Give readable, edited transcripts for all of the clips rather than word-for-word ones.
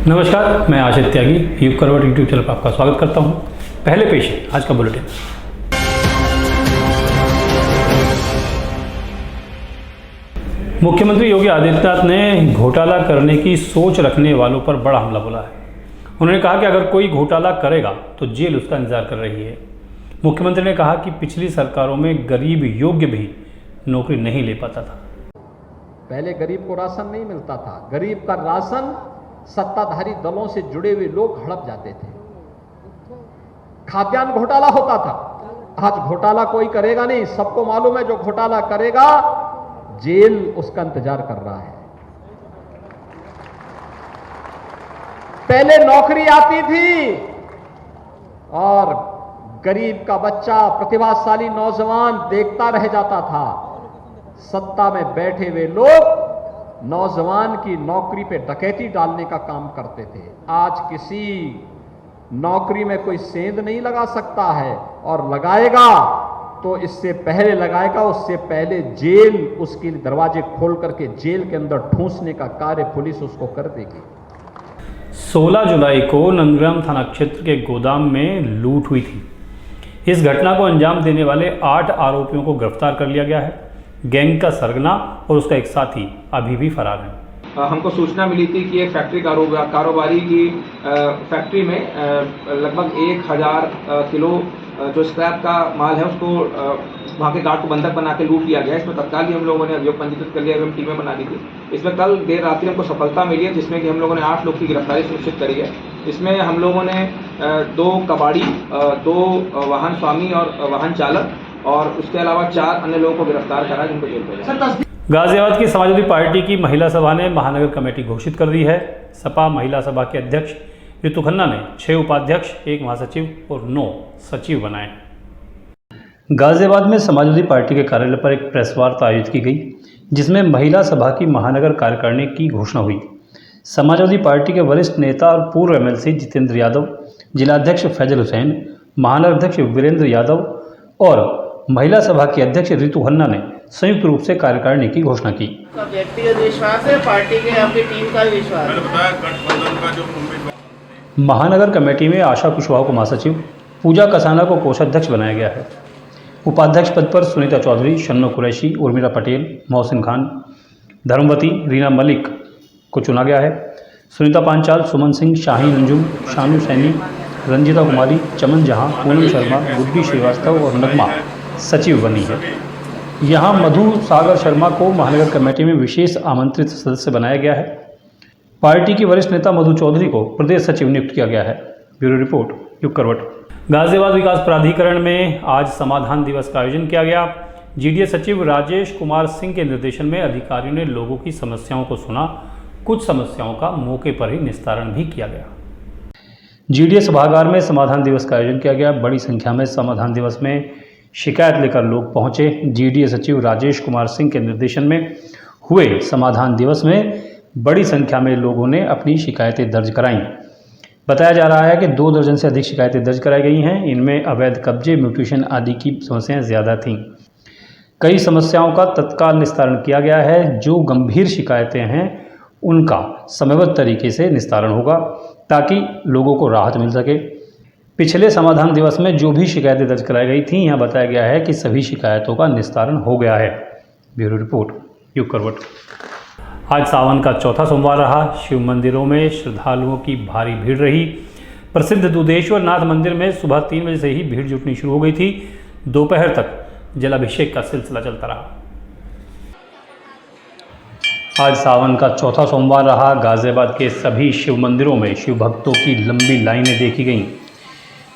नमस्कार, मैं आशित त्यागी युग करवट यूट्यूब चैनल पर आपका स्वागत करता हूं। पहले पेश है आज का बुलेटिन। मुख्यमंत्री योगी आदित्यनाथ ने घोटाला करने की सोच रखने वालों पर बड़ा हमला बोला है। उन्होंने कहा कि अगर कोई घोटाला करेगा तो जेल उसका इंतजार कर रही है। मुख्यमंत्री ने कहा कि पिछली सरकारों में गरीब योग्य भी नौकरी नहीं ले पाता था। पहले गरीब को राशन नहीं मिलता था। गरीब का राशन सत्ताधारी दलों से जुड़े हुए लोग हड़प जाते थे। खाद्यान्न घोटाला होता था। आज घोटाला कोई करेगा नहीं। सबको मालूम है जो घोटाला करेगा जेल उसका इंतजार कर रहा है। पहले नौकरी आती थी और गरीब का बच्चा, प्रतिभाशाली नौजवान देखता रह जाता था। सत्ता में बैठे हुए लोग नौजवान की नौकरी पे डकैती डालने का काम करते थे। आज किसी नौकरी में कोई सेंध नहीं लगा सकता है, और लगाएगा तो इससे पहले लगाएगा, उससे पहले जेल उसके दरवाजे खोल करके जेल के अंदर ठूंसने का कार्य पुलिस उसको कर देगी। 16 जुलाई को नंदग्राम थाना क्षेत्र के गोदाम में लूट हुई थी। इस घटना को अंजाम देने वाले 8 आरोपियों को गिरफ्तार कर लिया गया है। गैंग का सरगना और उसका एक साथी अभी भी फरार है। हमको सूचना मिली थी कि एक फैक्ट्री कारोबारी की फैक्ट्री में लगभग 1000 किलो जो स्क्रैप का माल है उसको वहाँ के गार्ड को बंधक बना के लूट लिया गया। इसमें तत्काल ही हम लोगों ने अभियोग पंजीकृत कर लिया एवं टीमें बना दी थी। इसमें कल देर रात्रि हमको सफलता मिली है, जिसमें कि हम लोगों ने 8 लोग की गिरफ्तारी सुनिश्चित करी है। इसमें हम लोगों ने 2 कबाड़ी, 2 वाहन स्वामी और वाहन चालक और उसके अलावा 4 अन्य लोगों को गिरफ्तार करा, जिनको जेल भेजा। गाजियाबाद की समाजवादी पार्टी की महिला सभा ने महानगर कमेटी घोषित कर दी है। सपा महिला सभा के अध्यक्ष ऋतु खन्ना ने 6 उपाध्यक्ष, 1 महासचिव और 9 सचिव बनाए। गाजियाबाद में समाजवादी पार्टी के कार्यालय पर एक प्रेस वार्ता आयोजित की गई, जिसमें महिला सभा की महानगर कार्यकारिणी की घोषणा हुई। समाजवादी पार्टी के वरिष्ठ नेता और पूर्व एमएलसी जितेंद्र यादव, जिलाध्यक्ष फैजल हुसैन, महानगर अध्यक्ष वीरेंद्र यादव और महिला सभा की अध्यक्ष ऋतु खन्ना ने संयुक्त रूप से कार्यकारिणी की घोषणा की। व्यक्तिगत विश्वास है, पार्टी के आपकी टीम का विश्वास है। महानगर कमेटी में आशा कुशवाहा को महासचिव, पूजा कसाना को कोषाध्यक्ष बनाया गया है। उपाध्यक्ष पद पर सुनीता चौधरी, शन्नो कुरैशी, उर्मिला पटेल, मोहसिन खान, धर्मवती, रीना मलिक को चुना गया है। सुनीता पांचाल, सुमन सिंह, शाहीन अंजुम, शानू सैनी, रंजिता कुमारी, चमन जहां, पूनम शर्मा, गुड्डी श्रीवास्तव और नगमा सचिव बनी है। यहाँ मधु सागर शर्मा को महानगर कमेटी में विशेष आमंत्रित सदस्य बनाया गया है। पार्टी की वरिष्ठ नेता मधु चौधरी को प्रदेश सचिव नियुक्त किया गया है। ब्यूरो रिपोर्ट, युग करवट। गाजियाबाद विकास प्राधिकरण में आज समाधान दिवस का आयोजन किया गया। जीडीए सचिव राजेश कुमार सिंह के निर्देशन में अधिकारियों ने लोगों की समस्याओं को सुना। कुछ समस्याओं का मौके पर ही निस्तारण भी किया गया। जीडीए सभागार में समाधान दिवस का आयोजन किया गया। बड़ी संख्या में समाधान दिवस में शिकायत लेकर लोग पहुंचे। जीडीए सचिव राजेश कुमार सिंह के निर्देशन में हुए समाधान दिवस में बड़ी संख्या में लोगों ने अपनी शिकायतें दर्ज कराईं। बताया जा रहा है कि 2 दर्जन से अधिक शिकायतें दर्ज कराई गई हैं। इनमें अवैध कब्जे, म्यूटेशन आदि की समस्याएं ज़्यादा थीं। कई समस्याओं का तत्काल निस्तारण किया गया है। जो गंभीर शिकायतें हैं उनका समयबद्ध तरीके से निस्तारण होगा ताकि लोगों को राहत मिल सके। पिछले समाधान दिवस में जो भी शिकायतें दर्ज कराई गई थीं, यहाँ बताया गया है कि सभी शिकायतों का निस्तारण हो गया है। ब्यूरो रिपोर्ट, युग करवट। आज सावन का चौथा सोमवार रहा। शिव मंदिरों में श्रद्धालुओं की भारी भीड़ रही। प्रसिद्ध दुधेश्वर नाथ मंदिर में सुबह 3 बजे से ही भीड़ जुटनी शुरू हो गई थी। दोपहर तक जलाभिषेक का सिलसिला चलता रहा। आज सावन का चौथा सोमवार रहा। गाजियाबाद के सभी शिव मंदिरों में शिव भक्तों की लंबी लाइनें देखी गईं।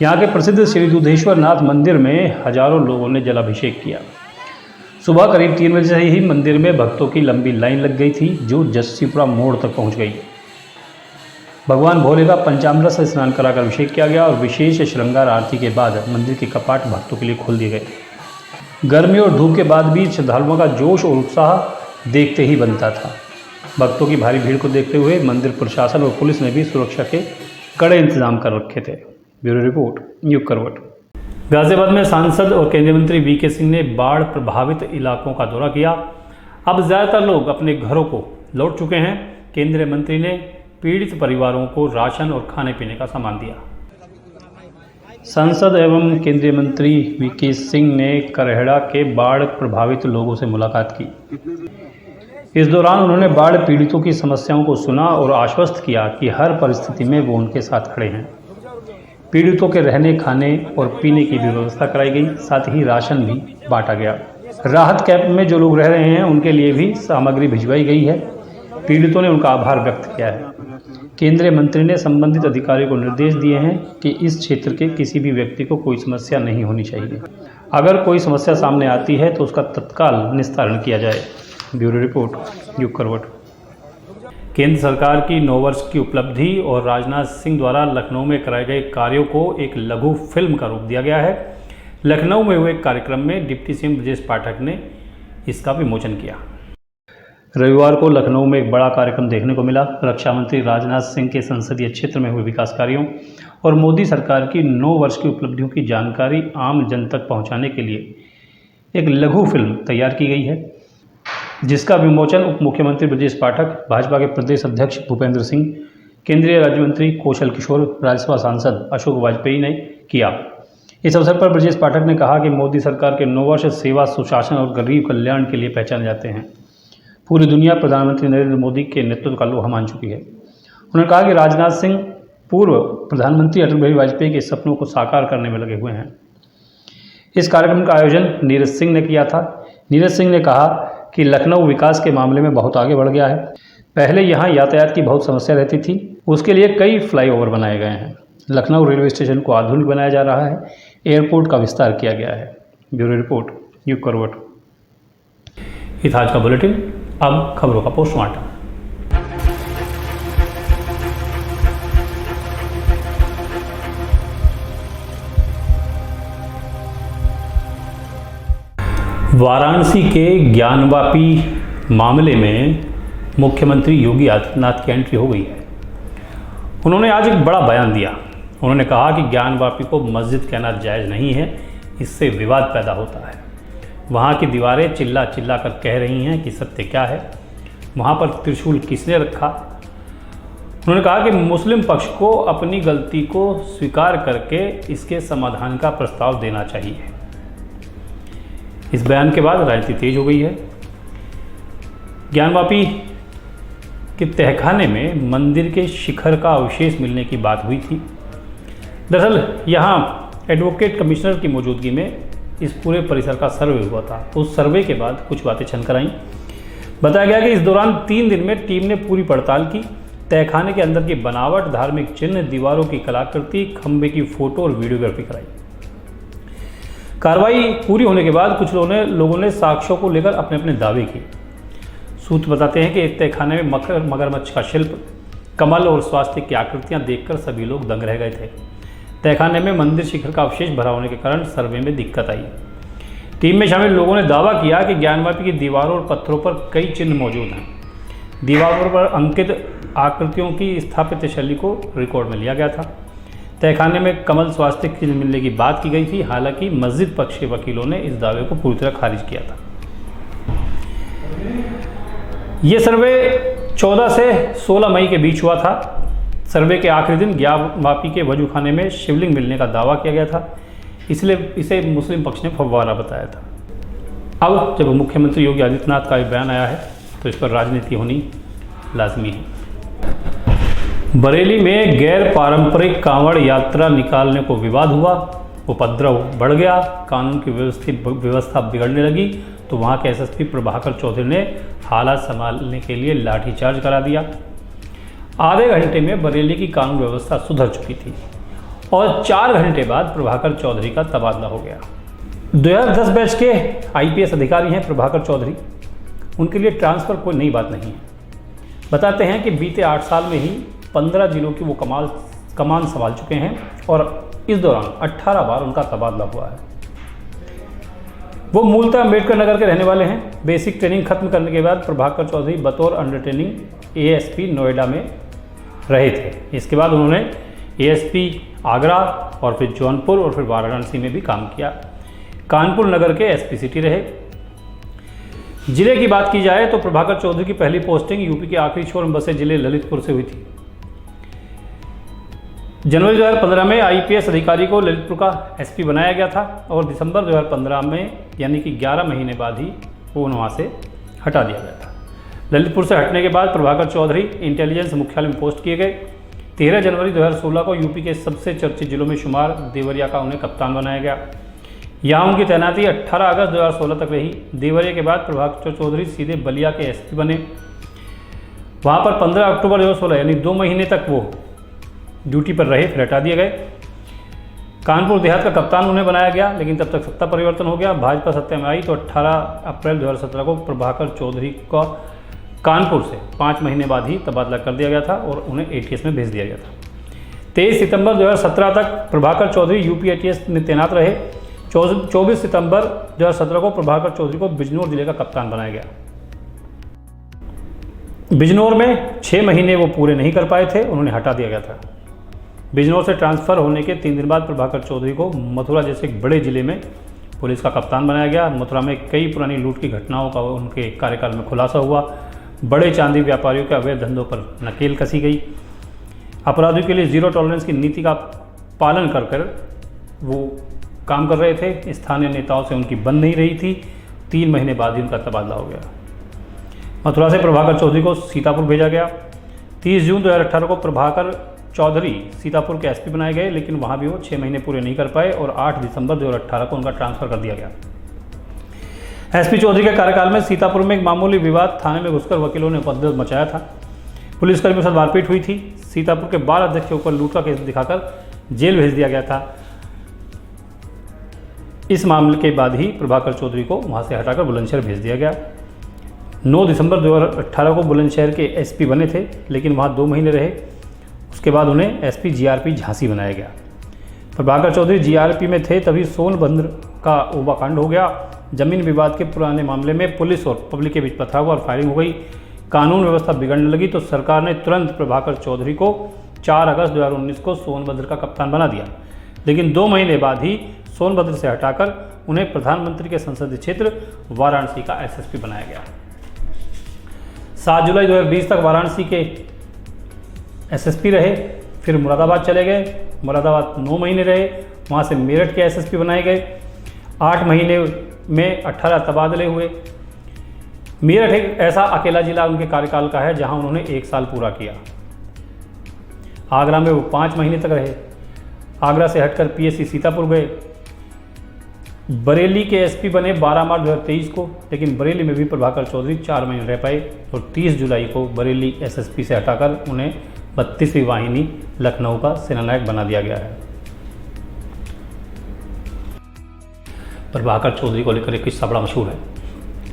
यहाँ के प्रसिद्ध श्री दुधेश्वर नाथ मंदिर में हजारों लोगों ने जलाभिषेक किया। सुबह करीब 3 बजे से ही मंदिर में भक्तों की लंबी लाइन लग गई थी, जो जस्सीपुरा मोड़ तक पहुँच गई। भगवान भोले का पंचामृत से स्नान कराकर अभिषेक किया गया और विशेष श्रृंगार आरती के बाद मंदिर के कपाट भक्तों के लिए खोल दिए गए। गर्मी और धूप के बाद भी श्रद्धालुओं का जोश और उत्साह देखते ही बनता था। भक्तों की भारी भीड़ को देखते हुए मंदिर प्रशासन और पुलिस ने भी सुरक्षा के कड़े इंतजाम कर रखे थे। ब्यूरो रिपोर्ट, युग करवट। गाजियाबाद में सांसद और केंद्रीय मंत्री वीके सिंह ने बाढ़ प्रभावित इलाकों का दौरा किया। अब ज़्यादातर लोग अपने घरों को लौट चुके हैं। केंद्रीय मंत्री ने पीड़ित परिवारों को राशन और खाने पीने का सामान दिया। सांसद एवं केंद्रीय मंत्री वीके सिंह ने करहड़ा के बाढ़ प्रभावित लोगों से मुलाकात की। इस दौरान उन्होंने बाढ़ पीड़ितों की समस्याओं को सुना और आश्वस्त किया कि हर परिस्थिति में वो उनके साथ खड़े हैं। पीड़ितों के रहने, खाने और पीने की भी व्यवस्था कराई गई, साथ ही राशन भी बांटा गया। राहत कैंप में जो लोग रह रहे हैं उनके लिए भी सामग्री भिजवाई गई है। पीड़ितों ने उनका आभार व्यक्त किया है। केंद्रीय मंत्री ने संबंधित अधिकारियों को निर्देश दिए हैं कि इस क्षेत्र के किसी भी व्यक्ति को कोई समस्या नहीं होनी चाहिए। अगर कोई समस्या सामने आती है तो उसका तत्काल निस्तारण किया जाए। ब्यूरो रिपोर्ट, युग करवट। केंद्र सरकार की 9 वर्ष की उपलब्धि और राजनाथ सिंह द्वारा लखनऊ में कराए गए कार्यों को एक लघु फिल्म का रूप दिया गया है। लखनऊ में हुए कार्यक्रम में डिप्टी सीएम ब्रजेश पाठक ने इसका विमोचन किया। रविवार को लखनऊ में एक बड़ा कार्यक्रम देखने को मिला। रक्षा मंत्री राजनाथ सिंह के संसदीय क्षेत्र में हुए विकास कार्यों और मोदी सरकार की 9 वर्ष की उपलब्धियों की जानकारी आम जन तक पहुंचाने के लिए एक लघु फिल्म तैयार की गई है, जिसका विमोचन उप मुख्यमंत्री ब्रजेश पाठक, भाजपा के प्रदेश अध्यक्ष भूपेंद्र सिंह, केंद्रीय राज्य मंत्री कौशल किशोर, राज्यसभा सांसद अशोक वाजपेयी ने किया। इस अवसर पर ब्रजेश पाठक ने कहा कि मोदी सरकार के 9 वर्ष सेवा, सुशासन और गरीब कल्याण के लिए पहचाने जाते हैं। पूरी दुनिया प्रधानमंत्री नरेंद्र मोदी के नेतृत्व का लोहा मान चुकी है। उन्होंने कहा कि राजनाथ सिंह पूर्व प्रधानमंत्री अटल बिहारी वाजपेयी के सपनों को साकार करने में लगे हुए हैं। इस कार्यक्रम का आयोजन नीरज सिंह ने किया था। नीरज सिंह ने कहा कि लखनऊ विकास के मामले में बहुत आगे बढ़ गया है। पहले यहाँ यातायात की बहुत समस्या रहती थी, उसके लिए कई फ्लाईओवर बनाए गए हैं। लखनऊ रेलवे स्टेशन को आधुनिक बनाया जा रहा है। एयरपोर्ट का विस्तार किया गया है। ब्यूरो रिपोर्ट, युग करवट। ये था आज का बुलेटिन। अब खबरों का पोस्टमार्टम। वाराणसी के ज्ञानवापी मामले में मुख्यमंत्री योगी आदित्यनाथ की एंट्री हो गई है। उन्होंने आज एक बड़ा बयान दिया। उन्होंने कहा कि ज्ञानवापी को मस्जिद कहना जायज़ नहीं है, इससे विवाद पैदा होता है। वहाँ की दीवारें चिल्ला चिल्ला कर कह रही हैं कि सत्य क्या है, वहाँ पर त्रिशूल किसने रखा। उन्होंने कहा कि मुस्लिम पक्ष को अपनी गलती को स्वीकार करके इसके समाधान का प्रस्ताव देना चाहिए। इस बयान के बाद राजनीति तेज हो गई है। ज्ञानवापी के तहखाने में मंदिर के शिखर का अवशेष मिलने की बात हुई थी। दरअसल यहाँ एडवोकेट कमिश्नर की मौजूदगी में इस पूरे परिसर का सर्वे हुआ था। उस सर्वे के बाद कुछ बातें छनकर आईं। बताया गया कि इस दौरान 3 दिन में टीम ने पूरी पड़ताल की। तहखाने के अंदर की बनावट, धार्मिक चिन्ह, दीवारों की कलाकृति, खंबे की फोटो और वीडियोग्राफी कराई। कार्रवाई पूरी होने के बाद कुछ लोगों ने साक्ष्यों को लेकर अपने अपने दावे किए। सूत्र बताते हैं कि एक तहखाने में मगरमच्छ का शिल्प, कमल और स्वास्तिक की आकृतियां देखकर सभी लोग दंग रह गए थे। तहखाने में मंदिर शिखर का अवशेष भरा होने के कारण सर्वे में दिक्कत आई। टीम में शामिल लोगों ने दावा किया कि ज्ञानवापी की दीवारों और पत्थरों पर कई चिन्ह मौजूद हैं। दीवारों पर अंकित आकृतियों की स्थापत्य शैली को रिकॉर्ड में लिया गया था। तहखाने में कमल स्वास्तिक चिन्ह मिलने की बात की गई थी। हालांकि मस्जिद पक्ष के वकीलों ने इस दावे को पूरी तरह खारिज किया था। ये सर्वे 14 से 16 मई के बीच हुआ था। सर्वे के आखिरी दिन ज्ञानवापी के वजूखाने में शिवलिंग मिलने का दावा किया गया था, इसलिए इसे मुस्लिम पक्ष ने फव्वारा बताया था। अब जब मुख्यमंत्री योगी आदित्यनाथ का बयान आया है तो इस पर राजनीति होनी लाजमी है। बरेली में गैर पारंपरिक कांवड़ यात्रा निकालने को विवाद हुआ, उपद्रव बढ़ गया, कानून की व्यवस्था बिगड़ने लगी तो वहां के एसएसपी प्रभाकर चौधरी ने हालात संभालने के लिए लाठीचार्ज करा दिया। आधे घंटे में बरेली की कानून व्यवस्था सुधर चुकी थी और 4 घंटे बाद प्रभाकर चौधरी का तबादला हो गया। 2010 बैच के आईपीएस अधिकारी हैं प्रभाकर चौधरी। उनके लिए ट्रांसफ़र कोई नई बात नहीं है। बताते हैं कि बीते 8 साल में ही 15 जिलों की वो कमान संभाल चुके हैं और इस दौरान 18 बार उनका तबादला हुआ है। वो मूलतः अम्बेडकर नगर के रहने वाले हैं। बेसिक ट्रेनिंग खत्म करने के बाद प्रभाकर चौधरी बतौर अंडर ट्रेनिंग एएसपी नोएडा में रहे थे। इसके बाद उन्होंने एएसपी आगरा और फिर जौनपुर और फिर वाराणसी में भी काम किया। कानपुर नगर के एसपी सिटी रहे। जिले की बात की जाए तो प्रभाकर चौधरी की पहली पोस्टिंग यूपी के आखिरी छोर बसे जिले ललितपुर से हुई थी। जनवरी 2015 में आईपीएस अधिकारी को ललितपुर का एसपी बनाया गया था और दिसंबर 2015 में यानी कि 11 महीने बाद ही वो वहाँ से हटा दिया गया था। ललितपुर से हटने के बाद प्रभाकर चौधरी इंटेलिजेंस मुख्यालय में पोस्ट किए गए। 13 जनवरी 2016 को यूपी के सबसे चर्चित जिलों में शुमार देवरिया का उन्हें कप्तान बनाया गया। यहाँ उनकी तैनाती 18 अगस्त 2016 तक रही। देवरिया के बाद प्रभाकर चौधरी सीधे बलिया के एसपी बने। वहाँ पर 15 अक्टूबर 2016 यानी 2 महीने तक वो ड्यूटी पर रहे, फिर हटा दिए गए। कानपुर देहात का कप्तान उन्हें बनाया गया, लेकिन तब तक सत्ता परिवर्तन हो गया। भाजपा सत्ता में आई तो 18 अप्रैल 2017 को प्रभाकर चौधरी का कानपुर से 5 महीने बाद ही तबादला कर दिया गया था और उन्हें एटीएस में भेज दिया गया था। 23 सितंबर 2017 तक प्रभाकर चौधरी यूपी एटीएस में तैनात रहे। 24 सितंबर 2017 को प्रभाकर चौधरी को बिजनौर जिले का कप्तान बनाया गया। बिजनौर में 6 महीने वो पूरे नहीं कर पाए थे, उन्होंने हटा दिया गया था। बिजनौर से ट्रांसफ़र होने के 3 दिन बाद प्रभाकर चौधरी को मथुरा जैसे एक बड़े जिले में पुलिस का कप्तान बनाया गया। मथुरा में कई पुरानी लूट की घटनाओं का उनके कार्यकाल में खुलासा हुआ। बड़े चांदी व्यापारियों के अवैध धंधों पर नकेल कसी गई। अपराधियों के लिए जीरो टॉलरेंस की नीति का पालन कर वो काम कर रहे थे। स्थानीय नेताओं से उनकी बन नहीं रही थी। 3 महीने बाद ही उनका तबादला हो गया। मथुरा से प्रभाकर चौधरी को सीतापुर भेजा गया। 30 जून 2018 को प्रभाकर चौधरी सीतापुर के एसपी बनाए गए, लेकिन वहाँ भी वो 6 महीने पूरे नहीं कर पाए और 8 दिसंबर 2018 को उनका ट्रांसफ़र कर दिया गया। एसपी चौधरी के कार्यकाल में सीतापुर में एक मामूली विवाद, थाने में घुसकर वकीलों ने उपद्रव मचाया था। पुलिसकर्मियों के साथ मारपीट हुई थी। सीतापुर के बार अध्यक्ष के ऊपर लूट का केस दिखाकर जेल भेज दिया गया था। इस मामले के बाद ही प्रभाकर चौधरी को वहाँ से हटाकर बुलंदशहर भेज दिया गया। 9 दिसंबर 2018 को बुलंदशहर के एसपी बने थे, लेकिन वहाँ 2 महीने रहे। उसके बाद उन्हें एसपी जीआरपी झांसी बनाया गया। प्रभाकर चौधरी जीआरपी में थे तभी सोनभद्र का ओबाकांड हो गया। जमीन विवाद के पुराने मामले में पुलिस और पब्लिक के बीच पथराव और फायरिंग हो गई। कानून व्यवस्था बिगड़ने लगी तो सरकार ने तुरंत प्रभाकर चौधरी को 4 अगस्त 2019 को सोनभद्र का कप्तान बना दिया, लेकिन 2 महीने बाद ही सोनभद्र से हटाकर उन्हें प्रधानमंत्री के संसदीय क्षेत्र वाराणसी का एसएसपी बनाया गया। 7 जुलाई 2020 तक वाराणसी के एसएसपी रहे, फिर मुरादाबाद चले गए। मुरादाबाद 9 महीने रहे, वहाँ से मेरठ के एसएसपी बनाए गए। 8 महीने में 18 तबादले हुए। मेरठ एक ऐसा अकेला जिला उनके कार्यकाल का है जहाँ उन्होंने 1 साल पूरा किया। आगरा में वो 5 महीने तक रहे। आगरा से हटकर पीएससी सीतापुर गए। बरेली के एसपी बने 12 मार्च 2023 को, लेकिन बरेली में भी प्रभाकर चौधरी 4 महीने रह पाए और 30 जुलाई को बरेली एसएसपी से हटाकर उन्हें 32वीं वाहिनी लखनऊ का सेनानायक बना दिया गया है। प्रभाकर चौधरी को लेकर एक किस्सा बड़ा मशहूर है।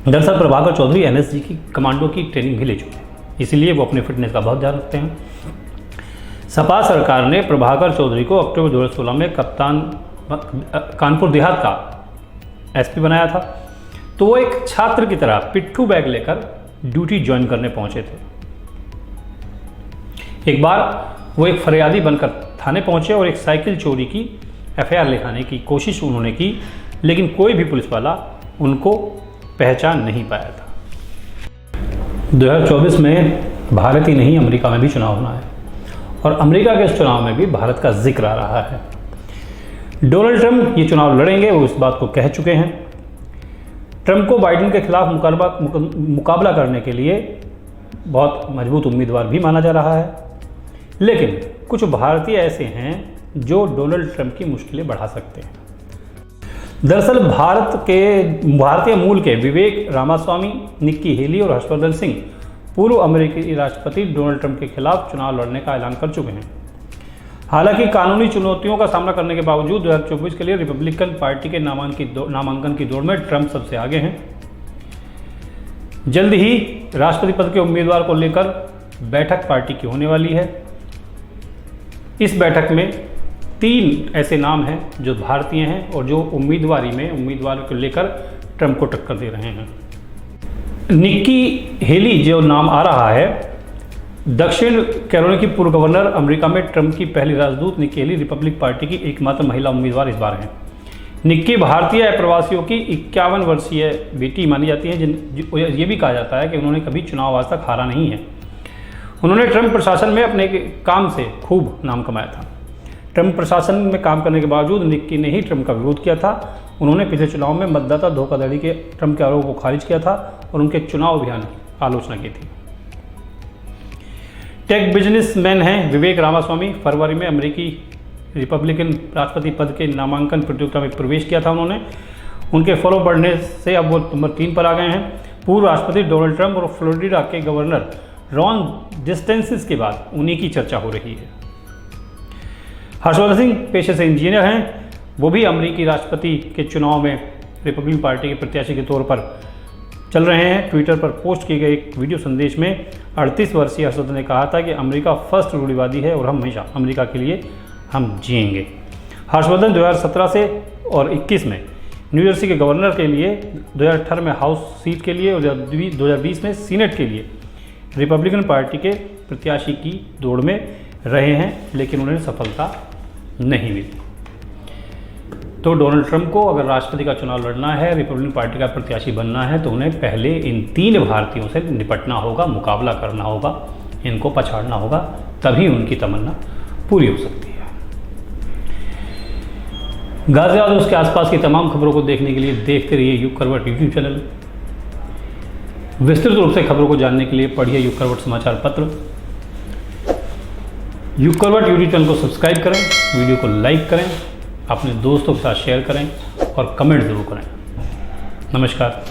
दरअसल प्रभाकर चौधरी एनएसजी की कमांडो की ट्रेनिंग भी ले चुके हैं, इसलिए वो अपने फिटनेस का बहुत ध्यान रखते हैं। सपा सरकार ने प्रभाकर चौधरी को अक्टूबर 2016 में कप्तान कानपुर देहात का एसपी बनाया था, तो वो एक छात्र की तरह पिट्ठू बैग लेकर ड्यूटी ज्वाइन करने पहुंचे थे। एक बार वो एक फरियादी बनकर थाने पहुंचे और एक साइकिल चोरी की एफआईआर लिखाने की कोशिश उन्होंने की, लेकिन कोई भी पुलिस वाला उनको पहचान नहीं पाया था। 2024 में भारत ही नहीं अमेरिका में भी चुनाव होना है और अमेरिका के इस चुनाव में भी भारत का जिक्र आ रहा है। डोनाल्ड ट्रंप ये चुनाव लड़ेंगे, वो इस बात को कह चुके हैं। ट्रंप को बाइडेन के खिलाफ मुकाबला करने के लिए बहुत मजबूत उम्मीदवार भी माना जा रहा है, लेकिन कुछ भारतीय ऐसे हैं जो डोनाल्ड ट्रंप की मुश्किलें बढ़ा सकते हैं। दरअसल भारतीय मूल के विवेक रामास्वामी, निक्की हेली और हर्षवर्धन सिंह पूर्व अमेरिकी राष्ट्रपति डोनाल्ड ट्रंप के खिलाफ चुनाव लड़ने का ऐलान कर चुके हैं। हालांकि कानूनी चुनौतियों का सामना करने के बावजूद 2024 के लिए रिपब्लिकन पार्टी के नामांकन की दौड़ में ट्रंप सबसे आगे हैं। जल्द ही राष्ट्रपति पद के उम्मीदवार को लेकर बैठक पार्टी की होने वाली है। इस बैठक में 3 ऐसे नाम हैं जो भारतीय हैं और जो उम्मीदवार को लेकर ट्रंप को टक्कर दे रहे हैं। निक्की हेली जो नाम आ रहा है, दक्षिण कैरोलिना की पूर्व गवर्नर, अमेरिका में ट्रंप की पहली राजदूत निक्की हेली रिपब्लिक पार्टी की एकमात्र महिला उम्मीदवार इस बार हैं। निक्की भारतीय प्रवासियों की 51 वर्षीय बेटी मानी जाती है, ये भी कहा जाता है कि उन्होंने कभी चुनाव आज तक हारा नहीं है। उन्होंने ट्रंप प्रशासन में अपने काम से खूब नाम कमाया था। ट्रंप प्रशासन में काम करने के बावजूद निक्की ने ही ट्रंप का विरोध किया था। उन्होंने पिछले चुनाव में मतदाता धोखाधड़ी के ट्रंप के आरोप को खारिज किया था और उनके चुनाव अभियान की आलोचना की थी। टेक बिजनेसमैन हैं विवेक रामास्वामी। फरवरी में अमेरिकी रिपब्लिकन राष्ट्रपति पद के नामांकन प्रतियोगिता में प्रवेश किया था उन्होंने। उनके फॉलो बढ़ने से अब वो नंबर 3 पर आ गए हैं। पूर्व राष्ट्रपति डोनाल्ड ट्रंप और फ्लोरिडा के गवर्नर रॉन डिस्टेंसिस के बाद उन्हीं की चर्चा हो रही है। हर्षवर्धन सिंह पेशे से इंजीनियर हैं। वो भी अमेरिकी राष्ट्रपति के चुनाव में रिपब्लिकन पार्टी के प्रत्याशी के तौर पर चल रहे हैं। ट्विटर पर पोस्ट किए गए एक वीडियो संदेश में 38 वर्षीय हर्षवर्धन ने कहा था कि अमेरिका फर्स्ट रूढ़िवादी है और हम हमेशा अमेरिका के लिए हम जिएंगे। हर्षवर्धन 2017 से और 21 में न्यू जर्सी के गवर्नर के लिए, 2018 में हाउस सीट के लिए और 2020 में सीनेट के लिए रिपब्लिकन पार्टी के प्रत्याशी की दौड़ में रहे हैं, लेकिन उन्हें सफलता नहीं मिली। तो डोनाल्ड ट्रंप को अगर राष्ट्रपति का चुनाव लड़ना है, रिपब्लिकन पार्टी का प्रत्याशी बनना है, तो उन्हें पहले इन 3 भारतीयों से निपटना होगा, मुकाबला करना होगा, इनको पछाड़ना होगा, तभी उनकी तमन्ना पूरी हो सकती है। गाजियाबाद और उसके आसपास की तमाम खबरों को देखने के लिए देखते रहिए युग करवट यूट्यूब चैनल। विस्तृत रूप से खबरों को जानने के लिए पढ़िए युग करवट समाचार पत्र। युग करवट यूट्यूब चैनल को सब्सक्राइब करें, वीडियो को लाइक करें, अपने दोस्तों के साथ शेयर करें और कमेंट जरूर करें। नमस्कार।